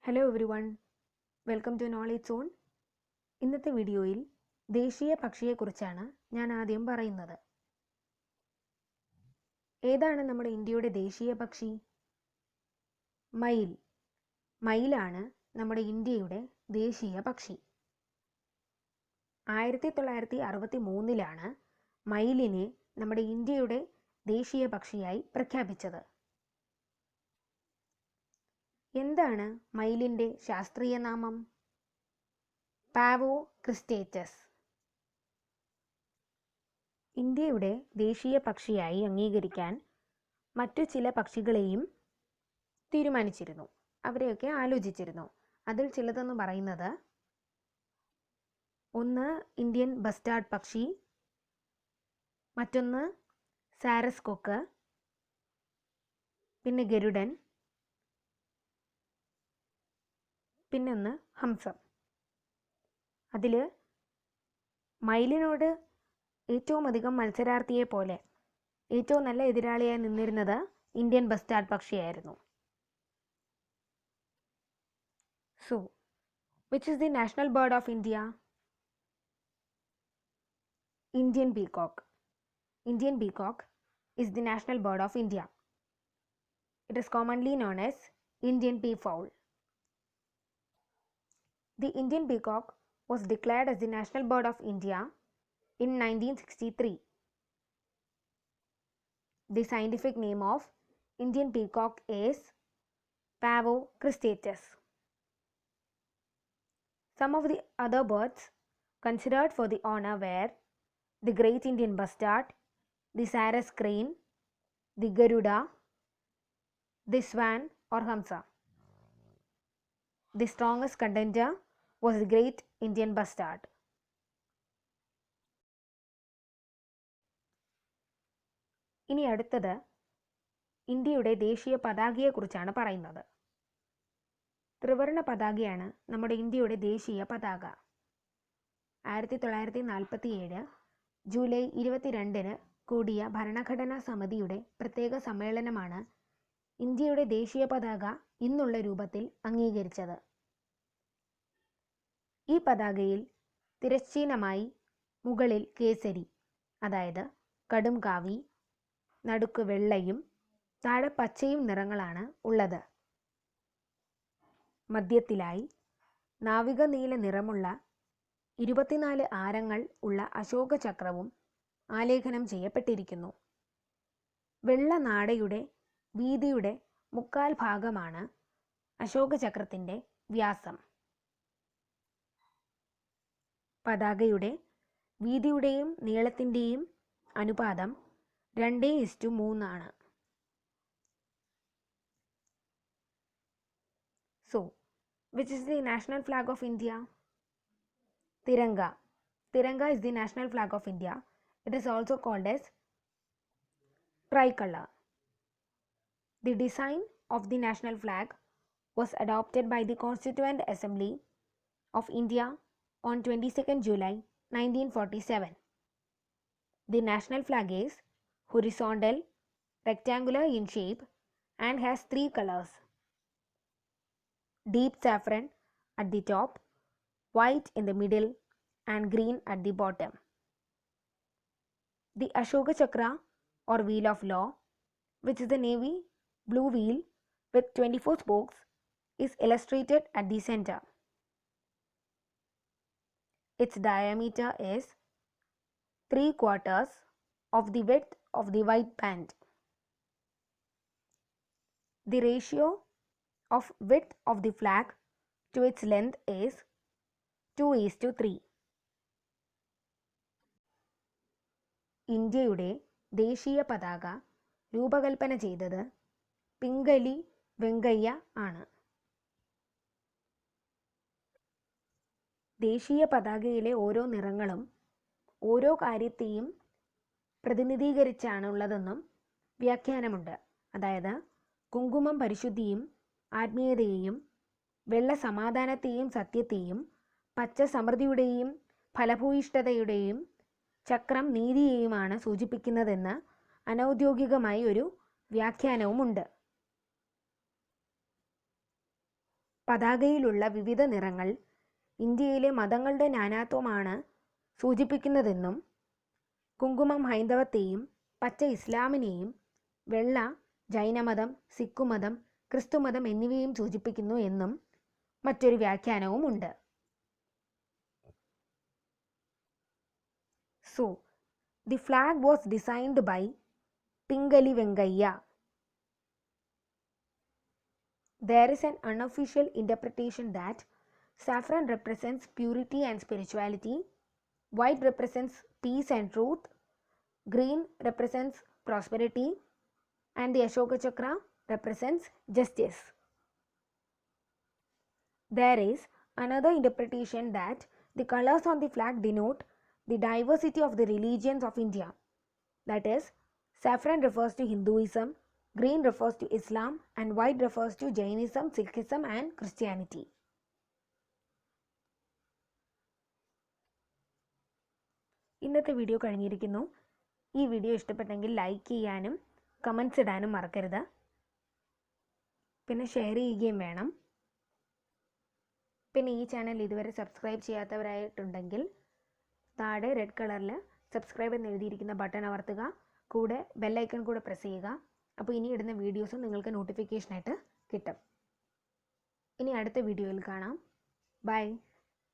Hello everyone, welcome to knowledge zone. ഇന്നത്തെ വീഡിയോയിൽ ദേശീയ പക്ഷിയെക്കുറിച്ചാണ് ഞാൻ ആദ്യം പറയുന്നത്. ഏതാണ് നമ്മുടെ ഇന്ത്യയുടെ ദേശീയ പക്ഷി? മയിൽ. മയിലാണ് നമ്മുടെ ഇന്ത്യയുടെ ദേശീയ പക്ഷി. 1963 മയിലിനെ നമ്മുടെ ഇന്ത്യയുടെ ദേശീയ പക്ഷിയായി പ്രഖ്യാപിച്ചത്. എന്താണ് മയിലിൻ്റെ ശാസ്ത്രീയ നാമം? പാവോ ക്രിസ്റ്റേറ്റസ്. ഇന്ത്യയുടെ ദേശീയ പക്ഷിയായി അംഗീകരിക്കാൻ മറ്റു ചില പക്ഷികളെയും തീരുമാനിച്ചിരുന്നു, അവരെയൊക്കെ ആലോചിച്ചിരുന്നു. അതിൽ ചിലതെന്ന് പറയുന്നത്, ഒന്ന് ഇന്ത്യൻ ബസ്റ്റാർഡ് പക്ഷി, മറ്റൊന്ന് സാരസ് കൊക്ക്, പിന്നെ ഗരുഡൻ, പിന്നൊന്ന് ഹംസം. അതിൽ മയിലിനോട് ഏറ്റവും അധികം മത്സരാർത്ഥിയെ പോലെ ഏറ്റവും നല്ല എതിരാളിയായി നിന്നിരുന്നത് ഇന്ത്യൻ ബസ്റ്റാർഡ് പക്ഷിയായിരുന്നു. So which is the national bird of India? Indian peacock. Indian peacock is the national bird of India. It is commonly known as Indian peafowl. The Indian peacock was declared as the national bird of India in 1963. The scientific name of Indian peacock is Pavo cristatus. Some of the other birds considered for the honor were the great Indian bustard, the Sarus crane, the Garuda, the swan or Hamsa. The strongest contender was the great Indian bustard. ഇനി അടുത്തത് ഇന്ത്യയുടെ ദേശീയ പതാകയെക്കുറിച്ചാണ് പറയുന്നത്. ത്രിവർണ പതാകയാണ് നമ്മുടെ ഇന്ത്യയുടെ ദേശീയ പതാക. 1947 ജൂലൈ 22 കൂടിയ ഭരണഘടനാ സമിതിയുടെ പ്രത്യേക സമ്മേളനമാണ് ഇന്ത്യയുടെ ദേശീയ പതാക ഇന്നുള്ള രൂപത്തിൽ അംഗീകരിച്ചത്. ഈ പതാകയിൽ തിരശ്ചീനമായി മുകളിൽ കേസരി, അതായത് കടും കാവി, നടുക്ക് വെള്ളയും താഴെ പച്ചയും നിറങ്ങളാണ് ഉള്ളത്. മധ്യത്തിലായി നാവിക നീല നിറമുള്ള 24 ആരങ്ങൾ ഉള്ള അശോക ചക്രവും ആലേഖനം ചെയ്യപ്പെട്ടിരിക്കുന്നു. വെള്ള നാടയുടെ വീതിയുടെ 3/4 ഭാഗമാണ് അശോക ചക്രത്തിൻ്റെ വ്യാസം. പതാകയുടെ വീതിയുടെയും നീളത്തിൻ്റെയും അനുപാതം 2:3 ആണ്. So, which is the national flag of India? Tiranga. Tiranga is the national flag of India. It is also called as tricolor. The design of the national flag was adopted by the Constituent Assembly of India on 22nd July 1947. The national flag is horizontal, rectangular in shape and has 3 colors: deep saffron at the top, white in the middle and green at the bottom. The Ashoka Chakra or Wheel of Law, which is the navy blue wheel with 24 spokes, is illustrated at the center. Its diameter is 3/4 of the width of the white band. The ratio of width of the flag to its length is 2:3. ഇന്ത്യയുടെ ദേശീയ പതാക രൂപകൽപ്പന ചെയ്തത് പിംഗലി വെങ്കയ്യ ആണ്. ദേശീയ പതാകയിലെ ഓരോ നിറങ്ങളും ഓരോ കാര്യത്തെയും പ്രതിനിധീകരിച്ചാണുള്ളതെന്നും വ്യാഖ്യാനമുണ്ട്. അതായത് കുങ്കുമം പരിശുദ്ധിയും ആത്മീയതയെയും, വെള്ള സമാധാനത്തെയും സത്യത്തെയും, പച്ച സമൃദ്ധിയുടെയും ഫലഭൂയിഷ്ഠതയുടെയും, ചക്രം നീതിയെയുമാണ് സൂചിപ്പിക്കുന്നതെന്ന് അനൗദ്യോഗികമായി ഒരു വ്യാഖ്യാനവുമുണ്ട്. പതാകയിലുള്ള വിവിധ നിറങ്ങൾ ഇന്ത്യയിലെ മതങ്ങളുടെ നാനാത്വമാണ് സൂചിപ്പിക്കുന്നതെന്നും കുങ്കുമം ഹൈന്ദവത്തെയും പച്ച ഇസ്ലാമിനെയും വെള്ള ജൈനമതം, സിഖുമതം, ക്രിസ്തുമതം എന്നിവയും സൂചിപ്പിക്കുന്നു എന്നും മറ്റൊരു വ്യാഖ്യാനവുമുണ്ട്. So, the flag was designed by Pingali Venkayya. There is an unofficial interpretation that saffron represents purity and spirituality, white represents peace and truth, green represents prosperity, and the Ashoka Chakra represents justice. There is another interpretation that the colors on the flag denote the diversity of the religions of India. That is, saffron refers to Hinduism, green refers to Islam, and white refers to Jainism, Sikhism, and Christianity. ഇന്നത്തെ video കഴിഞ്ഞിരിക്കുന്നു. ഈ video ഇഷ്ടപ്പെട്ടെങ്കിൽ like ചെയ്യാനും comments ഇടാനും മറക്കരുത്. പിന്നെ share ചെയ്യുകയും വേണം. പിന്നെ ഈ ചാനൽ ഇതുവരെ സബ്സ്ക്രൈബ് ചെയ്യാത്തവരായിട്ടുണ്ടെങ്കിൽ താഴെ റെഡ് കളറിൽ സബ്സ്ക്രൈബ് എന്ന് എഴുതിയിരിക്കുന്ന ബട്ടൺ അമർത്തുക. കൂടെ ബെല്ലൈക്കൺ കൂടെ പ്രസ് ചെയ്യുക. അപ്പോൾ ഇനി ഇടുന്ന വീഡിയോസും നിങ്ങൾക്ക് നോട്ടിഫിക്കേഷനായിട്ട് കിട്ടും. ഇനി അടുത്ത വീഡിയോയിൽ കാണാം. ബൈ.